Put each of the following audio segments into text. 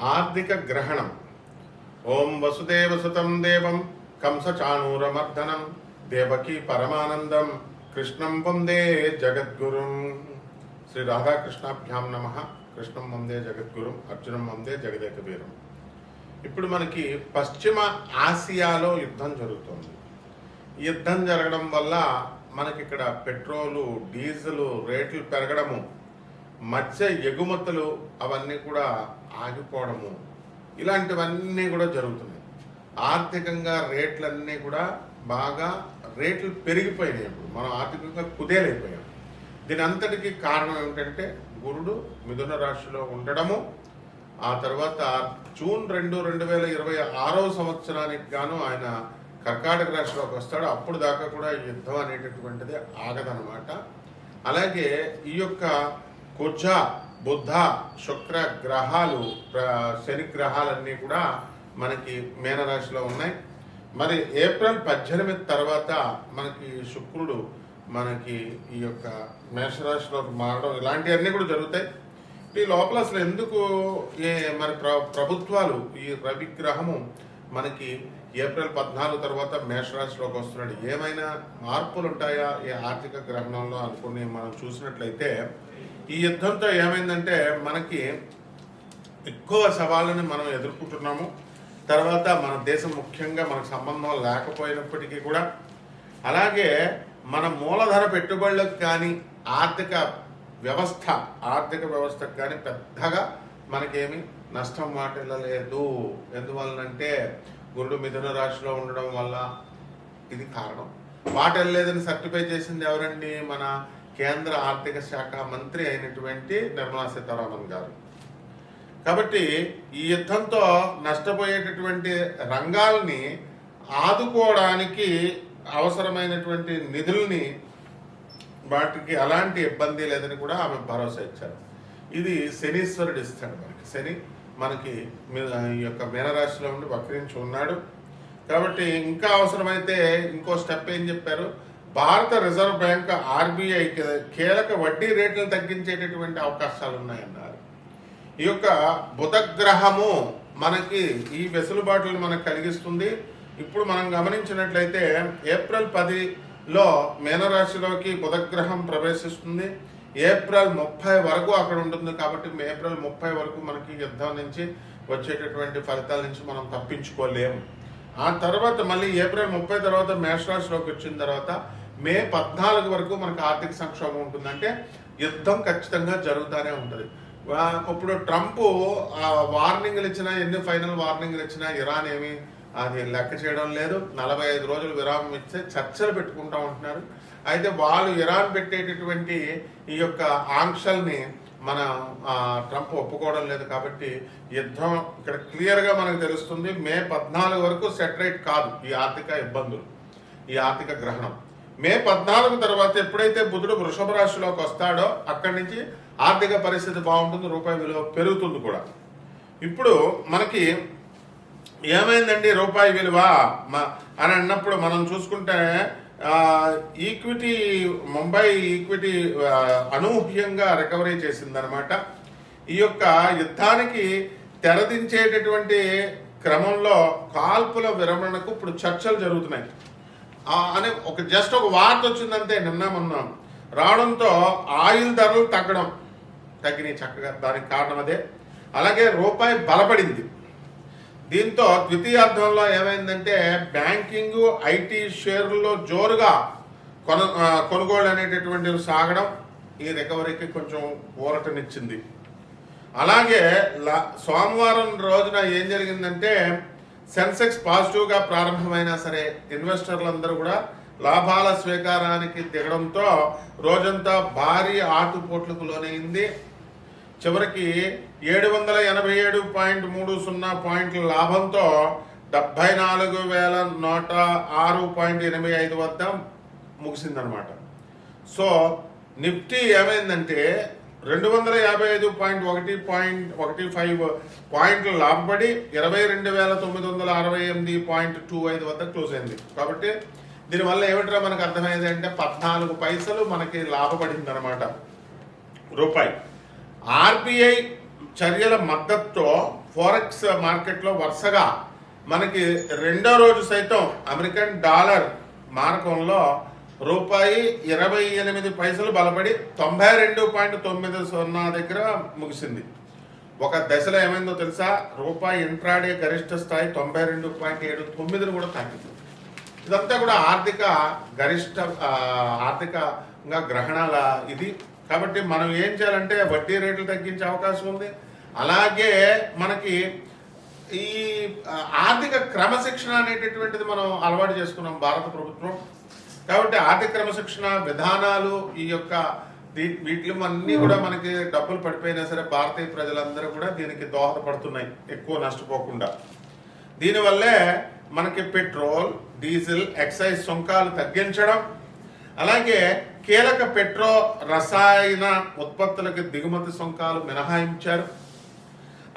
ఆర్థిక గ్రహణం. ఓం వసుదేవసుతం దేవం కంసచాణూరమర్దనం దేవకీ పరమానందం కృష్ణం వందే జగద్గురుం. శ్రీ రాధాకృష్ణాభ్యాం నమ. కృష్ణం వందే జగద్గురుం, అర్జునం వందే జగదేక వీరం. ఇప్పుడు మనకి పశ్చిమ ఆసియాలో యుద్ధం జరుగుతుంది. యుద్ధం జరగడం వల్ల మనకి ఇక్కడ పెట్రోలు డీజిల్ రేట్లు పెరగడము, మత్స్య ఎగుమతులు అవన్నీ కూడా ఆగిపోవడము, ఇలాంటివన్నీ కూడా జరుగుతున్నాయి. ఆర్థికంగా రేట్లన్నీ కూడా బాగా రేట్లు పెరిగిపోయినాయి. ఇప్పుడు మనం ఆర్థికంగా కుదేలైపోయాం. దీని అంతటికీ కారణం ఏమిటంటే గురుడు మిథున రాశిలో ఉండడము, ఆ తర్వాత జూన్ 2, 2026 సంవత్సరానికి గాను ఆయన కర్కాటక రాశిలోకి వస్తాడు. అప్పుడు దాకా కూడా యుద్ధం అనేటటువంటిది ఆగదనమాట. అలాగే ఈ యొక్క కుజ, బుధ, శుక్ర గ్రహాలు, శని గ్రహాలన్నీ కూడా మనకి మీనరాశిలో ఉన్నాయి. మరి ఏప్రిల్ 18 తర్వాత మనకి శుక్రుడు మనకి ఈ యొక్క మేషరాశిలోకి మారడం, ఇలాంటివన్నీ కూడా జరుగుతాయి. ఈ లోపల అసలు ఎందుకు మరి ప్రభుత్వాలు ఈ రవి గ్రహము మనకి ఏప్రిల్ 14 తర్వాత మేషరాశిలోకి వస్తున్నాడు, ఏమైనా మార్పులు ఉంటాయా ఈ ఆర్థిక గ్రహణంలో అనుకుని మనం చూసినట్లయితే, ఈ యుద్ధంతో ఏమైందంటే మనకి ఎక్కువ సవాళ్ళని మనం ఎదుర్కొంటున్నాము. తర్వాత మన దేశం ముఖ్యంగా మనకు సంబంధం లేకపోయినప్పటికీ కూడా, అలాగే మన మూలధన పెట్టుబడులకు కానీ ఆర్థిక వ్యవస్థకు కానీ పెద్దగా మనకేమి నష్టం వాటిల్లలేదు. ఎందువలనంటే గురుడు మిథున రాశిలో ఉండడం వల్ల ఇది కారణం. వాటిల్లలేదని సర్టిఫై చేసింది ఎవరండి? మన కేంద్ర ఆర్థిక శాఖ మంత్రి అయినటువంటి నిర్మలా సీతారామన్ గారు. కాబట్టి ఈ యుద్ధంతో నష్టపోయేటటువంటి రంగాల్ని ఆదుకోవడానికి అవసరమైనటువంటి నిధుల్ని, వాటికి అలాంటి ఇబ్బంది లేదని కూడా ఆమె భరోసా ఇచ్చారు. ఇది శనీశ్వరుడు ఇస్తాడు మనకి. శని మనకి ఈ యొక్క మీనరాశిలో ఉండి వక్రించి ఉన్నాడు. కాబట్టి ఇంకా అవసరమైతే ఇంకో స్టెప్ ఏం చెప్పారు? భారత రిజర్వ్ బ్యాంక్ RBI కీలక వడ్డీ రేట్లను తగ్గించేటటువంటి అవకాశాలు ఉన్నాయన్నారు. ఈ యొక్క బుధగ్రహము మనకి ఈ వెసులుబాటులను మనకు కలిగిస్తుంది. ఇప్పుడు మనం గమనించినట్లయితే ఏప్రిల్ 10లో మీనరాశిలోకి బుధగ్రహం ప్రవేశిస్తుంది. ఏప్రిల్ 30 వరకు అక్కడ ఉంటుంది. కాబట్టి ఏప్రిల్ 30 వరకు మనకి యుద్ధం నుంచి వచ్చేటటువంటి ఫలితాల నుంచి మనం తప్పించుకోలేము. ఆ తర్వాత మళ్ళీ ఏప్రిల్ 30 తర్వాత మేషరాశిలోకి వచ్చిన తర్వాత మే 14 వరకు మనకు ఆర్థిక సంక్షోభం ఉంటుందంటే యుద్ధం ఖచ్చితంగా జరుగుతూనే ఉంటుంది. ఇప్పుడు ట్రంప్ వార్నింగ్లు ఇచ్చినా, ఎన్ని ఫైనల్ వార్నింగ్లు ఇచ్చినా ఇరాన్ ఏమి అది లెక్క చేయడం లేదు. 45 రోజులు విరామం ఇస్తే చర్చలు పెట్టుకుంటూ ఉంటున్నారు. అయితే వాళ్ళు ఇరాన్ పెట్టేటటువంటి ఈ యొక్క ఆంక్షల్ని మన ట్రంప్ ఒప్పుకోవడం లేదు. కాబట్టి యుద్ధం ఇక్కడ క్లియర్గా మనకు తెలుస్తుంది. మే 14 వరకు సెటరేట్ కాదు ఈ ఆర్థిక ఇబ్బందులు, ఈ ఆర్థిక గ్రహణం. మే 14 తర్వాత ఎప్పుడైతే బుధుడు వృషభ రాశిలోకి వస్తాడో అక్కడి నుంచి ఆర్థిక పరిస్థితి బాగుంటుంది, రూపాయి విలువ పెరుగుతుంది కూడా. ఇప్పుడు మనకి ఏమైందండి రూపాయి విలువ అని అన్నప్పుడు మనం చూసుకుంటే ఈక్విటీ, ముంబై ఈక్విటీ అనూహ్యంగా రికవరీ చేసిందనమాట. ఈ యొక్క యుద్ధానికి తెరదించేటటువంటి క్రమంలో కాల్పుల విరమణకు ఇప్పుడు చర్చలు జరుగుతున్నాయి అని జస్ట్ ఒక వార్త వచ్చిందంటే నిన్న మొన్న రావడంతో ఆయిల్ ధరలు తగ్గినాయి చక్కగా. దానికి కారణం అదే. అలాగే రూపాయి బలపడింది. దీంతో ద్వితీయార్థంలో ఏమైందంటే బ్యాంకింగ్, IT షేర్లలో జోరుగా కొనుగోలు అనేటటువంటివి సాగడం ఈ రికవరీకి కొంచెం ఊరటనిచ్చింది. అలాగే సోమవారం రోజున ఏం జరిగిందంటే సెన్సెక్స్ పాజిటివ్గా ప్రారంభమైనా సరే ఇన్వెస్టర్లందరూ కూడా లాభాల స్వీకారానికి దిగడంతో రోజంతా భారీ ఆటుపోట్లకు లోనైంది. చివరికి 787.30 పాయింట్ల లాభంతో 74,106.85 వద్ద ముగిసిందనమాట. సో నిఫ్టీ ఏమైందంటే 255.15 పాయింట్లు లాభపడి 22,968.25 వద్ద క్లోజ్ అయింది. కాబట్టి దీనివల్ల ఏమిట్రా మనకు అర్థమైంది అంటే 14 పైసలు మనకి లాభపడింది అనమాట రూపాయి. RBI చర్యల మద్దతుతో ఫారెక్స్ మార్కెట్లో వరుసగా మనకి రెండో రోజు సైతం అమెరికన్ డాలర్ మారకంలో రూపాయి 28 పైసలు బలపడి 92.90 దగ్గర ముగిసింది. ఒక దశలో ఏమైందో తెలుసా, రూపాయి ఇంట్రాడే గరిష్ట స్థాయి 92.79 కూడా తాకింది. ఇదంతా కూడా ఆర్థికంగా గ్రహణాల ఇది. కాబట్టి మనం ఏం చేయాలంటే వడ్డీ రేట్లు తగ్గించే అవకాశం ఉంది. అలాగే మనకి ఈ ఆర్థిక క్రమశిక్షణ అనేటటువంటిది మనం అలవాటు చేసుకున్నాం భారత ప్రభుత్వం. కాబట్టి ఆర్థిక క్రమశిక్షణ విధానాలు ఈ యొక్క వీటిలో అన్నీ కూడా మనకి డబ్బులు పడిపోయినా సరే భారతీయ ప్రజలందరూ కూడా దీనికి దోహదపడుతున్నాయి ఎక్కువ నష్టపోకుండా. దీనివల్లే మనకి పెట్రోల్, డీజిల్, ఎక్సైజ్ సుంకాలు తగ్గించడం, అలాగే కీలక పెట్రో రసాయన ఉత్పత్తులకి దిగుమతి సుంకాలు మినహాయించారు.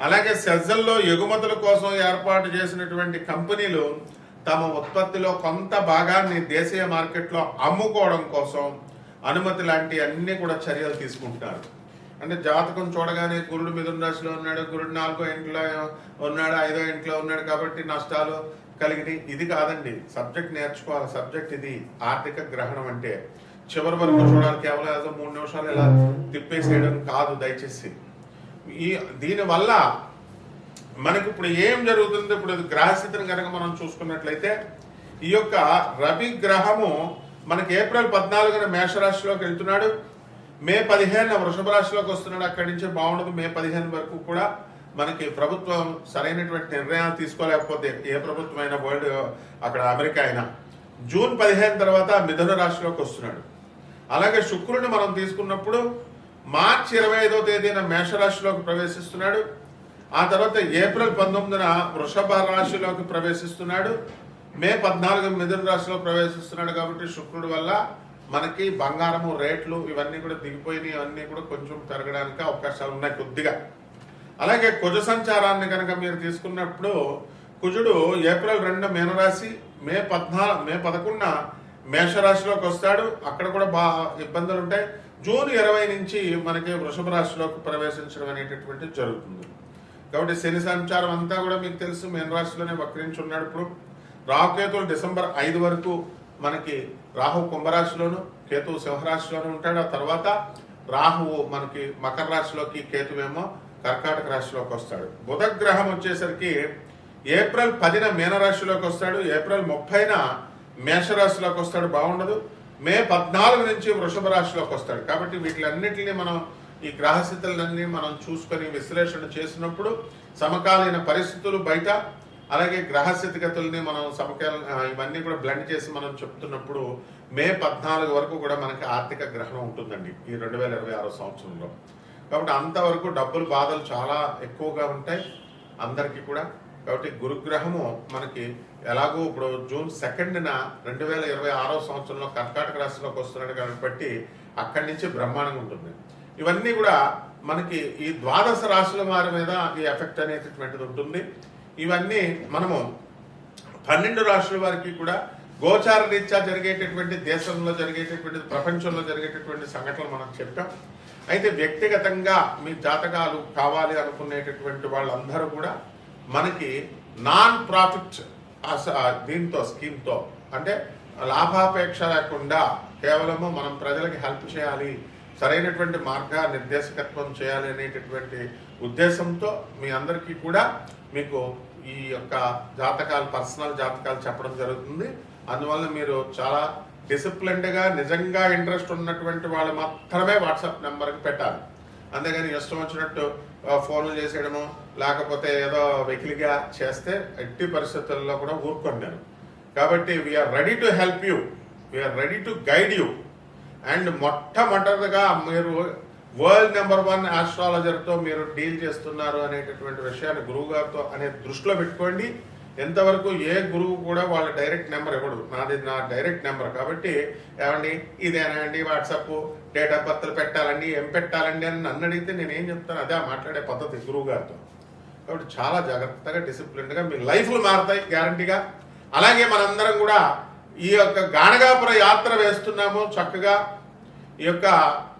అలాగే సెజ్జల్లో ఎగుమతుల కోసం ఏర్పాటు చేసినటువంటి కంపెనీలు తమ ఉత్పత్తిలో కొంత భాగాన్ని దేశీయ మార్కెట్లో అమ్ముకోవడం కోసం అనుమతి లాంటి అన్ని కూడా చర్యలు తీసుకుంటున్నారు. అంటే జాతకం చూడగానే గురుడు మిథున రాశిలో ఉన్నాడు, గురుడు 4వ ఇంట్లో ఉన్నాడు, 5వ ఇంట్లో ఉన్నాడు కాబట్టి నష్టాలు కలిగినాయి, ఇది కాదండి. సబ్జెక్ట్ నేర్చుకోవాలి. సబ్జెక్ట్ ఇది ఆర్థిక గ్రహణం అంటే చివరి వరకు చూడాలి. కేవలం ఏదో 3 నిమిషాలు ఇలా తిప్పేసేయడం కాదు దయచేసి. దీనివల్ల మనకి ఇప్పుడు ఏం జరుగుతుంది, ఇప్పుడు గ్రహస్థితిని కనుక మనం చూసుకున్నట్లయితే ఈ యొక్క రవి గ్రహము మనకి ఏప్రిల్ 14న మేషరాశిలోకి వెళ్తున్నాడు, మే 15న వృషభ రాశిలోకి వస్తున్నాడు. అక్కడి నుంచి బాగుండదు. మే 15 వరకు కూడా మనకి ప్రభుత్వం సరైనటువంటి నిర్ణయాలు తీసుకోలేకపోతే, ఏ ప్రభుత్వం అయినా వరల్డ్ అక్కడ అమెరికా అయినా, జూన్ 15 తర్వాత మిథున రాశిలోకి వస్తున్నాడు. అలాగే శుక్రుడిని మనం తీసుకున్నప్పుడు మార్చి 25వ తేదీన మేషరాశిలోకి ప్రవేశిస్తున్నాడు. ఆ తర్వాత ఏప్రిల్ 19న వృషభ రాశిలోకి ప్రవేశిస్తున్నాడు. మే 14 మిథున రాశిలో ప్రవేశిస్తున్నాడు. కాబట్టి శుక్రుడి వల్ల మనకి బంగారము రేట్లు ఇవన్నీ కూడా దిగిపోయినాయి. ఇవన్నీ కూడా కొంచెం పెరగడానికి అవకాశాలు ఉన్నాయి కొద్దిగా. అలాగే కుజ సంచారాన్ని కనుక మీరు తీసుకున్నప్పుడు కుజుడు ఏప్రిల్ 2 మీనరాశి, మే 11న మేషరాశిలోకి వస్తాడు. అక్కడ కూడా ఇబ్బందులు ఉంటాయి. జూన్ 20 నుంచి మనకి వృషభ రాశిలోకి ప్రవేశించడం అనేటటువంటిది జరుగుతుంది. కాబట్టి శని సంచారం అంతా కూడా మీకు తెలుసు, మీనరాశిలోనే వక్రించి ఉన్నాడు. ఇప్పుడు రాహుకేతువులు డిసెంబర్ 5 వరకు మనకి రాహు కుంభరాశిలోను, కేతువు సింహరాశిలోనూ ఉంటాడు. ఆ తర్వాత రాహువు మనకి మకర రాశిలోకి, కేతువేమో కర్కాటక రాశిలోకి వస్తాడు. బుధ గ్రహం వచ్చేసరికి ఏప్రిల్ 10న మీనరాశిలోకి వస్తాడు, ఏప్రిల్ 30న మేషరాశిలోకి వస్తాడు, బాగుండదు. మే 14 నుంచి వృషభ రాశిలోకి వస్తాడు. కాబట్టి వీటిలన్నిటిని మనం ఈ గ్రహస్థితులన్నీ మనం చూసుకొని విశ్లేషణ చేసినప్పుడు సమకాలీన పరిస్థితులు బయట, అలాగే గ్రహస్థితిగతుల్ని మనం ఇవన్నీ కూడా బ్లెండ్ చేసి మనం చెప్తున్నప్పుడు మే 14 వరకు కూడా మనకి ఆర్థిక గ్రహణం ఉంటుందండి ఈ 2026 సంవత్సరంలో. కాబట్టి అంతవరకు డబ్బులు బాధలు చాలా ఎక్కువగా ఉంటాయి అందరికీ కూడా. కాబట్టి గురుగ్రహము మనకి ఎలాగో ఇప్పుడు జూన్ 2న 2026 సంవత్సరంలో కర్కాటక రాశిలోకి వస్తున్నాడు కాబట్టి అక్కడి నుంచి బ్రహ్మాండంగా ఉంటుంది. ఇవన్నీ కూడా మనకి ఈ ద్వాదశ రాశుల వారి మీద ఈ ఎఫెక్ట్ అనేటటువంటిది ఉంటుంది. ఇవన్నీ మనము 12 రాశుల వారికి కూడా గోచార రీత్యా జరిగేటటువంటి, దేశంలో జరిగేటటువంటి, ప్రపంచంలో జరిగేటటువంటి సంఘటనలు మనం చెప్పాం. అయితే వ్యక్తిగతంగా మీ జాతకాలు కావాలి అనుకునేటటువంటి వాళ్ళందరూ కూడా మనకి నాన్ ప్రాఫిట్ దీంతో స్కీమ్తో, అంటే లాభాపేక్ష లేకుండా కేవలము మనం ప్రజలకి హెల్ప్ చేయాలి, సరైనటువంటి మార్గ నిర్దేశకత్వం చేయాలి అనేటటువంటి ఉద్దేశంతో మీ అందరికీ కూడా మీకు ఈ యొక్క జాతకాలు, పర్సనల్ జాతకాలు చెప్పడం జరుగుతుంది. అందువల్ల మీరు చాలా డిసిప్లిన్డ్గా, నిజంగా ఇంట్రెస్ట్ ఉన్నటువంటి వాళ్ళు మాత్రమే వాట్సాప్ నెంబర్కి పెట్టాలి. అంతేగాని ఇష్టం వచ్చినట్టు ఫోన్లు చేసేయడము, లేకపోతే ఏదో వెకిలిగా చేస్తే ఎట్టి పరిస్థితుల్లో కూడా ఊరుకోండి నేను. కాబట్టి we're ready to help you, we're ready to guide you. And మొట్టమొదటిగా మీరు వరల్డ్ నెంబర్ 1 ఆస్ట్రాలజర్తో మీరు డీల్ చేస్తున్నారు అనేటటువంటి విషయాన్ని గురువు గారితో అనే దృష్టిలో పెట్టుకోండి. ఎంతవరకు ఏ గురువు కూడా వాళ్ళ డైరెక్ట్ నెంబర్ ఇవ్వడు, నాది నా డైరెక్ట్ నెంబర్. కాబట్టి ఏమండి ఇదేనా అండి వాట్సాప్, డేట్ ఆఫ్ బర్త్లు పెట్టాలండి, ఏం పెట్టాలండి అని నన్ను అడిగితే నేను ఏం చెప్తాను, అదే మాట్లాడే పద్ధతి గురువు గారితో. కాబట్టి చాలా జాగ్రత్తగా, డిసిప్లిన్డ్గా మీ లైఫ్లు మారుతాయి గ్యారంటీగా. అలాగే మనందరం కూడా ఈ యొక్క గాణగాపుర యాత్ర వేస్తున్నాము చక్కగా. ఈ యొక్క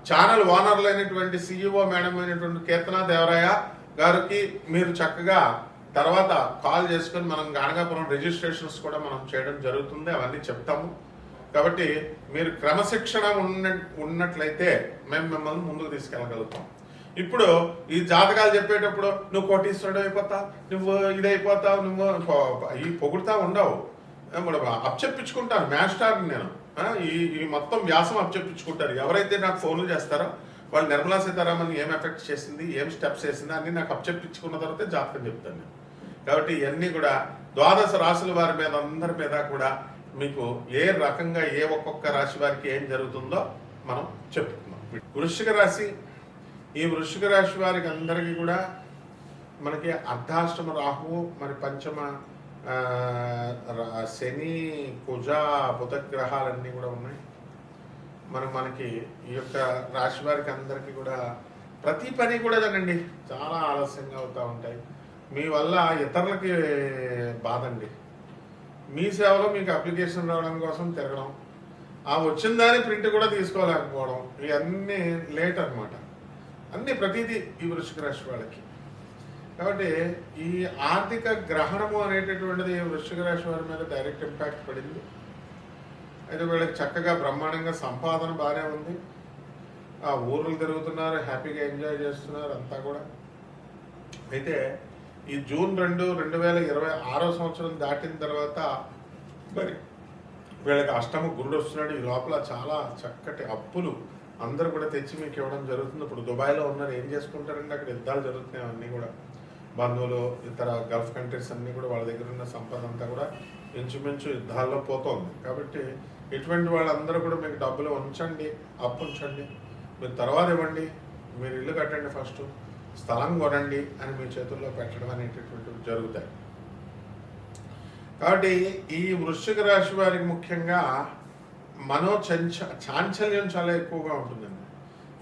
ఛానల్ ఓనర్లు అయినటువంటి CEO మేడం అయినటువంటి కీర్తనా దేవరాయ, గారికి మీరు చక్కగా తర్వాత కాల్ చేసుకొని మనం గాణగాపురం రిజిస్ట్రేషన్స్ కూడా మనం చేయడం జరుగుతుంది, అవన్నీ చెప్తాము. కాబట్టి మీరు క్రమశిక్షణ ఉన్నట్లయితే మేము మిమ్మల్ని ముందుకు తీసుకెళ్ళగలుగుతాం. ఇప్పుడు ఈ జాతకాలు చెప్పేటప్పుడు నువ్వు కోటీశ్వరుడు అయిపోతావు, నువ్వు ఇదైపోతావు, నువ్వు ఈ పొగుడుతా ఉండవు. అప్పచెప్పించుకుంటాను మ్యాస్టార్ని నేను. ఈ మొత్తం వ్యాసం అప్పచెప్పించుకుంటారు. ఎవరైతే నాకు ఫోన్లు చేస్తారో వాళ్ళు నిర్మలా సీతారామన్ ఏం ఎఫెక్ట్ చేసింది, ఏం స్టెప్స్ వేసింది అన్నీ నాకు అప్పచెప్పించుకున్న తర్వాతే జాతకం చెప్తాను నేను. కాబట్టి ఇవన్నీ కూడా ద్వాదశ రాశుల వారి మీద అందరి మీద కూడా మీకు ఏ రకంగా ఏ ఒక్కొక్క రాశి వారికి ఏం జరుగుతుందో మనం చెప్పుకుందాం. వృశ్చిక రాశి, ఈ వృశ్చిక రాశి వారికి అందరికీ కూడా మనకి అర్ధాష్టమ రాహువు, మరి పంచమ శని, కుజ, బుధ గ్రహాలన్నీ కూడా ఉన్నాయి. మనకి ఈ యొక్క రాశి వారికి అందరికీ కూడా ప్రతి పని కూడా జనండి చాలా ఆలస్యంగా అవుతూ ఉంటాయి. మీ వల్ల ఇతరులకి బాధ అండి. మీ సేవలో మీకు అప్లికేషన్ రావడం కోసం తిరగడం, ఆ వచ్చిన దాని ప్రింట్ కూడా తీసుకోలేకపోవడం, ఇవన్నీ లేట్ అనమాట. అన్నీ ప్రతిదీ ఈ వృశ్చిక రాశి వాళ్ళకి. కాబట్టి ఈ ఆర్థిక గ్రహణము అనేటటువంటిది వృశ్చిక రాశి వారి మీద డైరెక్ట్ ఇంపాక్ట్ పడింది. అయితే వీళ్ళకి చక్కగా బ్రహ్మాండంగా సంపాదన బాగానే ఉంది. ఆ ఊర్లు తిరుగుతున్నారు, హ్యాపీగా ఎంజాయ్ చేస్తున్నారు అంతా కూడా. అయితే ఈ జూన్ 2, 2026 సంవత్సరం దాటిన తర్వాత మరి వీళ్ళకి అష్టమ గురుడు వస్తున్నాడు. ఈ లోపల చాలా చక్కటి అప్పులు అందరూ కూడా తెచ్చి మీకు ఇవ్వడం జరుగుతుంది. ఇప్పుడు దుబాయ్లో ఉన్నారు, ఏం చేసుకుంటారండి, అక్కడ యుద్ధాలు జరుగుతున్నాయి. అవన్నీ కూడా బంధువులు, ఇతర గల్ఫ్ కంట్రీస్ అన్నీ కూడా వాళ్ళ దగ్గర ఉన్న సంపద అంతా కూడా ఇంచుమించు యుద్ధాల్లో పోతుంది. కాబట్టి ఇటువంటి వాళ్ళందరూ కూడా మీకు డబ్బులు ఉంచండి, అప్పు ఉంచండి, మీరు తర్వాత ఇవ్వండి, మీరు ఇల్లు కట్టండి, ఫస్ట్ స్థలం కొనండి అని మీ చేతుల్లో పెట్టడం అనేటటువంటివి జరుగుతాయి. కాబట్టి ఈ వృశ్చిక రాశి వారికి ముఖ్యంగా చాంచల్యం చాలా ఎక్కువగా ఉంటుందండి.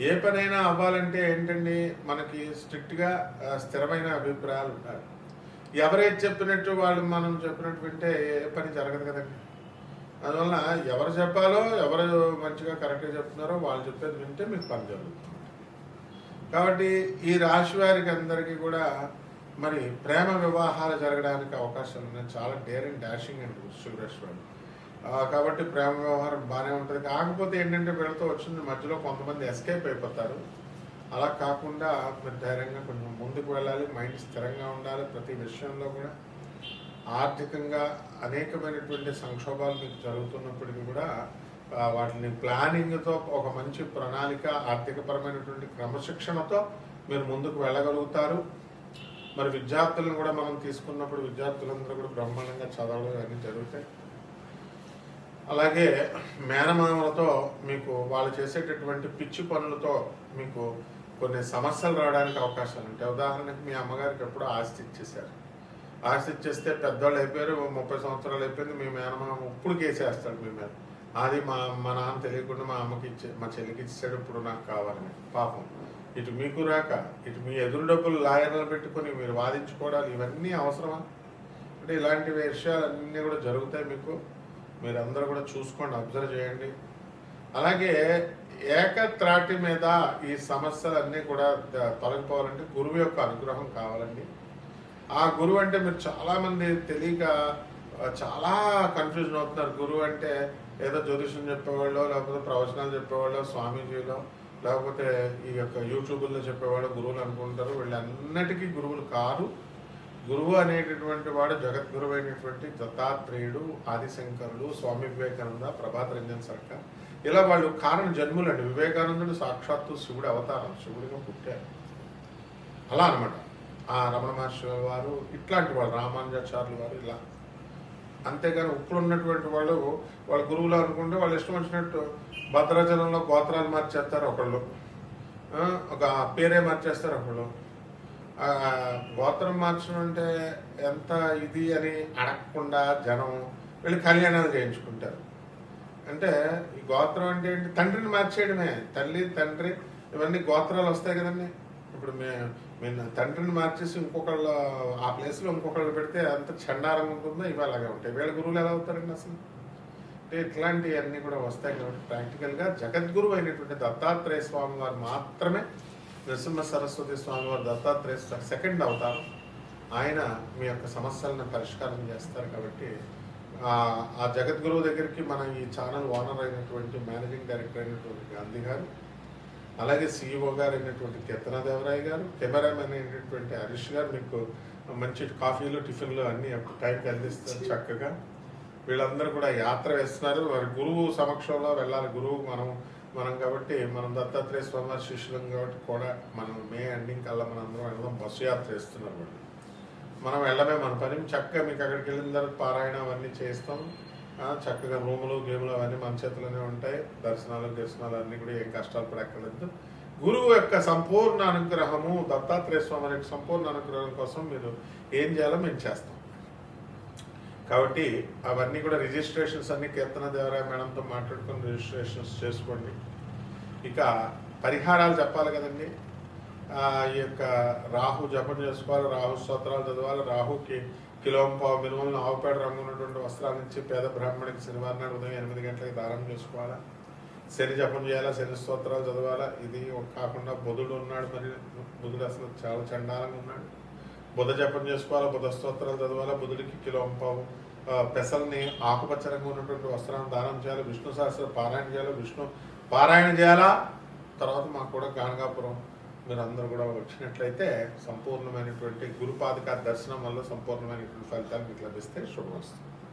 ఏ పనైనా అవ్వాలంటే ఏంటండి, మనకి స్ట్రిక్ట్గా స్థిరమైన అభిప్రాయాలు ఉండాలి. ఎవరైతే చెప్పినట్టు వాళ్ళు మనం చెప్పినట్టు వింటే ఏ పని జరగదు కదండి. అందువలన ఎవరు చెప్పాలో, ఎవరు మంచిగా కరెక్ట్గా చెప్తున్నారో వాళ్ళు చెప్పేది వింటే మీకు పని జరుగుతుంది. కాబట్టి ఈ రాశి వారికి అందరికీ కూడా మరి ప్రేమ వివాహాలు జరగడానికి అవకాశాలు ఉన్నాయి. చాలా డేరింగ్ డాషింగ్ అండి వృశ్చిక రాశి వాళ్ళు. కాబట్టి ప్రేమ వ్యవహారం బాగానే ఉంటుంది. కాకపోతే ఏంటంటే వీళ్ళతో వచ్చింది మధ్యలో కొంతమంది ఎస్కేప్ అయిపోతారు. అలా కాకుండా మీరు ధైర్యంగా కొంచెం ముందుకు వెళ్ళాలి, మైండ్ స్థిరంగా ఉండాలి. ప్రతి విషయంలో కూడా ఆర్థికంగా అనేకమైనటువంటి సంక్షోభాలు మీకు జరుగుతున్నప్పటికీ కూడా వాటిని ప్లానింగ్తో, ఒక మంచి ప్రణాళిక, ఆర్థికపరమైనటువంటి క్రమశిక్షణతో మీరు ముందుకు వెళ్ళగలుగుతారు. మరి విద్యార్థులను కూడా మనం తీసుకున్నప్పుడు విద్యార్థులందరూ కూడా బ్రహ్మాండంగా చదవడం అన్నీ జరుగుతాయి. అలాగే మేనమామలతో మీకు వాళ్ళు చేసేటటువంటి పిచ్చి పనులతో మీకు కొన్ని సమస్యలు రావడానికి అవకాశాలు ఉంటాయి. ఉదాహరణకి మీ అమ్మగారికి ఎప్పుడో ఆస్తి ఇచ్చేసారు. ఆస్తి ఇచ్చేస్తే పెద్దవాళ్ళు అయిపోయారు, 30 సంవత్సరాలు అయిపోయింది. మీ మేనమామ ఇప్పుడు కేసేస్తాడు మీ మీద. అది మా నాన్న తెలియకుండా మా అమ్మకి మా చెల్లికి ఇచ్చాడు, ఇప్పుడు నాకు కావాలని. పాపం ఇటు మీకు రాక, ఇటు మీ ఎదురు డబ్బులు లాయర్లు పెట్టుకొని మీరు వాదించుకోవడాలు, ఇవన్నీ అవసరమా అంటే ఇలాంటి విషయాలన్నీ కూడా జరుగుతాయి మీకు. మీరందరూ కూడా చూసుకోండి, అబ్జర్వ్ చేయండి. అలాగే ఏకత్రాటి మీద ఈ సమస్యలన్నీ కూడా తొలగిపోవాలంటే గురువు యొక్క అనుగ్రహం కావాలండి. ఆ గురువు అంటే మీరు చాలామంది తెలియక చాలా కన్ఫ్యూజన్ అవుతున్నారు. గురువు అంటే ఏదో జ్యోతిషం చెప్పేవాళ్ళు, లేకపోతే ప్రవచనాలు చెప్పేవాళ్ళు, స్వామీజీలో, లేకపోతే ఈ యొక్క యూట్యూబ్లో చెప్పేవాళ్ళు గురువులు అనుకుంటారు. వీళ్ళన్నిటికీ గురువులు కారు. గురువు అనేటటువంటి వాడు జగద్గురువు అయినటువంటి దత్తాత్రేయుడు, ఆదిశంకరుడు, స్వామి వివేకానంద, ప్రభాత్ రంజన్ సర్కార్, ఇలా వాళ్ళు కారణ జన్ములు అండి. వివేకానందుడు సాక్షాత్తు శివుడు అవతారం, శివుడిగా పుట్టారు. అలా అనమాట. ఆ రమణ మహర్షి వారు, ఇట్లాంటి వాళ్ళు, రామానుజాచార్యులు వారు, ఇలా. అంతేగాని ఇప్పుడు ఉన్నటువంటి వాళ్ళు వాళ్ళ గురువులు అనుకుంటే వాళ్ళు ఇష్టం వచ్చినట్టు భద్రాచలంలో గోత్రాలు మార్చేస్తారు ఒకళ్ళు, ఒక పేరే మార్చేస్తారు ఒకళ్ళు. గోత్రం మార్చడం అంటే ఎంత ఇది అని అడగకుండా జనం వీళ్ళు కళ్యాణాలు చేయించుకుంటారు. అంటే ఈ గోత్రం అంటే ఏంటి, తండ్రిని మార్చేయడమే. తల్లి, తండ్రి, ఇవన్నీ గోత్రాలు వస్తాయి కదండి. ఇప్పుడు మేము తండ్రిని మార్చేసి ఇంకొకళ్ళు ఆ ప్లేస్లో ఇంకొకళ్ళు పెడితే అంత చండారంగా ఉంటుందో ఇవి అలాగే ఉంటాయి. వీళ్ళ గురువులు ఎలా అవుతారండి అసలు అంటే ఇట్లాంటివన్నీ కూడా వస్తాయి. కాబట్టి ప్రాక్టికల్గా జగద్గురువు అయినటువంటి దత్తాత్రేయ స్వామి వారు మాత్రమే నరసింహ సరస్వతి స్వామి వారు దత్తాత్రేయ సెకండ్ అవతారం. ఆయన మీ యొక్క సమస్యలను పరిష్కారం చేస్తారు. కాబట్టి ఆ జగద్గురువు దగ్గరికి మన ఈ ఛానల్ ఓనర్ అయినటువంటి మేనేజింగ్ డైరెక్టర్ అయినటువంటి గాంధీ గారు, అలాగే సిఇఓ గారు అయినటువంటి కీర్తనాదేవరాయ గారు, కెమెరామెన్ అయినటువంటి హరీష్ గారు మీకు మంచి కాఫీలు టిఫిన్లు అన్నీ టైంకి అందిస్తారు చక్కగా. వీళ్ళందరూ కూడా యాత్ర వేస్తున్నారు. వారి గురువు సమక్షంలో వెళ్ళాలి. గురువు మనం కాబట్టి మనం దత్తాత్రేయ స్వామి శిష్యులం కాబట్టి కూడా మనం మే ఎండింగ్ కల్లా మనందరం వెళ్దాం. బస్సు యాత్ర వేస్తున్నారు వాళ్ళు. మనం వెళ్ళమే మన పని. చక్కగా మీకు అక్కడికి వెళ్ళిన తర్వాత పారాయణ అవన్నీ చేస్తాం. చక్కగా రూములు గేములు అవన్నీ మన చేతిలోనే ఉంటాయి. దర్శనాలు అన్నీ కూడా ఏం కష్టాలు పడక్కర్లేదు. గురువు యొక్క సంపూర్ణ అనుగ్రహము, దత్తాత్రేయ స్వామి యొక్క సంపూర్ణ అనుగ్రహం కోసం మీరు ఏం చేయాలో మేము చేస్తాం. కాబట్టి అవన్నీ కూడా రిజిస్ట్రేషన్స్ అన్ని కీర్తనాదేవరాయ మేడంతో మాట్లాడుకొని రిజిస్ట్రేషన్స్ చేసుకోండి. ఇక పరిహారాలు చెప్పాలి కదండి. ఈ యొక్క రాహు జపం చేసుకోవాలి, రాహు స్తోత్రాలు చదవాలి. రాహుకి కిలోంపావు మినుములను ఆవుపేడ రంగు ఉన్నటువంటి వస్త్రాల నుంచి పేద బ్రాహ్మణికి శనివారం నాడు ఉదయం 8 గంటలకి దానం చేసుకోవాలా. శని జపం చేయాలా, శని స్తోత్రాలు చదవాలా. ఇది కాకుండా బుధుడు ఉన్నాడు. మరి బుధుడు అసలు చాలా చండాలంగా ఉన్నాడు. బుధ జపం చేసుకోవాలా, బుధ స్తోత్రాలు చదవాలా. బుధుడికి కిలోంపావు పెసల్ని ఆకుపచ్చ రంగు ఉన్నటువంటి వస్త్రాన్ని దానం చేయాలి. విష్ణు సహస్ర పారాయణ చేయాలి. విష్ణు పారాయణ చేయాలా. తర్వాత మాకు కూడా గానగాపురం మీరు అందరూ కూడా వచ్చినట్లయితే సంపూర్ణమైనటువంటి గురుపాదిక దర్శనం వల్ల సంపూర్ణమైనటువంటి ఫలితాలు మీకు లభిస్తే శుభమస్తు.